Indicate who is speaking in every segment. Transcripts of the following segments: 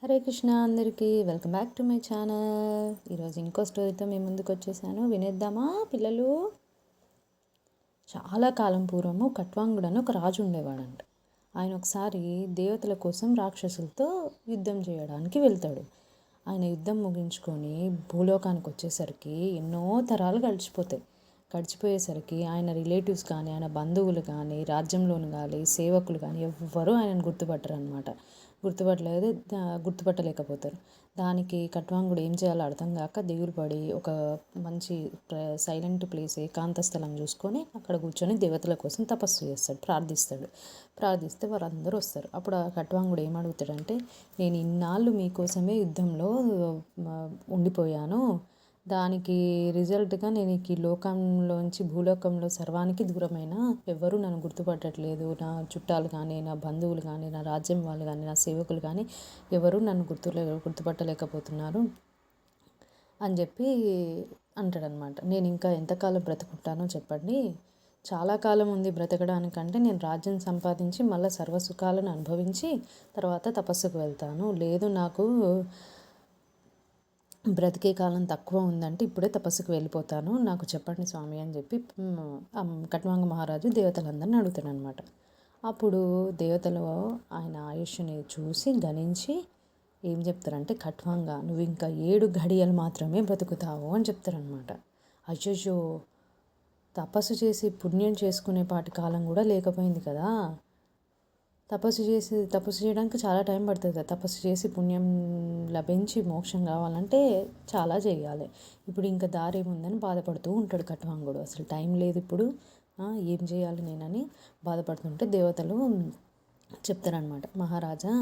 Speaker 1: హరే కృష్ణ అందరికీ welcome back to my channel. ఈరోజు ఇంకో స్టోరీతో మేము ముందుకు వచ్చేసాను. వినేద్దామా పిల్లలు? చాలా కాలం పూర్వము కట్వాంగుడని ఒక రాజు ఉండేవాడంట. ఆయన ఒకసారి దేవతల కోసం రాక్షసులతో యుద్ధం చేయడానికి వెళ్తాడు. ఆయన యుద్ధం ముగించుకొని భూలోకానికి వచ్చేసరికి ఎన్నో తరాలు గడిచిపోయేసరికి ఆయన రిలేటివ్స్ కానీ, ఆయన బంధువులు కానీ, రాజ్యంలోని కానీ, సేవకులు కానీ ఎవ్వరూ ఆయనను గుర్తుపట్టలేకపోతారు. దానికి కట్వాంగుడు ఏం చేయాలో అర్థం కాక దిగులు పడి ఒక మంచి సైలెంట్ ప్లేస్ ఏకాంత స్థలం చూసుకొని అక్కడ కూర్చొని దేవతల కోసం తపస్సు చేస్తాడు, ప్రార్థిస్తే వారందరూ వస్తారు. అప్పుడు ఆ కట్వాంగుడు ఏమడుగుతాడంటే, నేను ఇన్నాళ్ళు మీకోసమే యుద్ధంలో ఉండిపోయాను, దానికి రిజల్ట్గా నేను ఈ లోకంలోంచి భూలోకంలో సర్వానికి దూరమైన ఎవ్వరూ నన్ను గుర్తుపట్టట్లేదు. నా చుట్టాలు కానీ, నా బంధువులు కానీ, నా రాజ్యం వాళ్ళు కానీ, నా సేవకులు కానీ ఎవరూ నన్ను గుర్తుపట్టలేకపోతున్నారు అని చెప్పి అంటాడనమాట. నేను ఇంకా ఎంతకాలం బ్రతుకుంటానో చెప్పండి, చాలా కాలం ఉంది బ్రతకడానికంటే నేను రాజ్యం సంపాదించి మళ్ళీ సర్వసుఖాలను అనుభవించి తర్వాత తపస్సుకు వెళ్తాను, లేదు నాకు బ్రతికే కాలం తక్కువ ఉందంటే ఇప్పుడే తపస్సుకు వెళ్ళిపోతాను, నాకు చెప్పండి స్వామి అని చెప్పి కట్వాంగ మహారాజు దేవతలందరిని అడుగుతాడనమాట. అప్పుడు దేవతలు ఆయన ఆయుష్ని చూసి గణించి ఏం చెప్తారంటే, కట్వాంగ నువ్వు ఇంకా 7 ఘడియలు మాత్రమే బ్రతుకుతావు అని చెప్తారనమాట. అయ్యో, తపస్సు చేసి పుణ్యం చేసుకునే పాటి కాలం కూడా లేకపోయింది కదా. తపస్సు చేయడానికి చాలా టైం పడుతుంది కదా. తపస్సు చేసి పుణ్యం లభించి మోక్షం కావాలంటే చాలా చేయాలి. ఇప్పుడు ఇంకా దారి ఏముందని బాధపడుతూ ఉంటాడు కట్వాంగుడు. అసలు టైం లేదు ఇప్పుడు, ఏం చేయాలి నేనని బాధపడుతుంటే దేవతలు చెప్తారనమాట, మహారాజా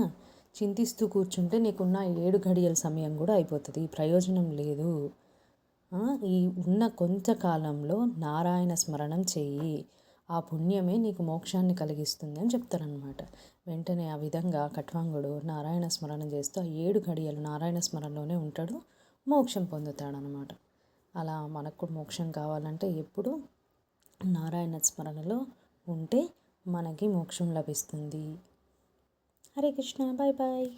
Speaker 1: చింతిస్తూ కూర్చుంటే నీకున్న 7 ఘడియల సమయం కూడా అయిపోతుంది, ప్రయోజనం లేదు. ఈ ఉన్న కొంతకాలంలో నారాయణ స్మరణం చెయ్యి, ఆ పుణ్యమే నీకు మోక్షాన్ని కలిగిస్తుంది అని చెప్తారనమాట. వెంటనే ఆ విధంగా కట్వాంగుడు నారాయణ స్మరణ చేస్తూ ఆ 7 ఘడియలు నారాయణ స్మరణలోనే ఉంటాడు, మోక్షం పొందుతాడనమాట. అలా మనకు మోక్షం కావాలంటే ఎప్పుడు నారాయణ స్మరణలో ఉంటే మనకి మోక్షం లభిస్తుంది. Hare Krishna, bye bye.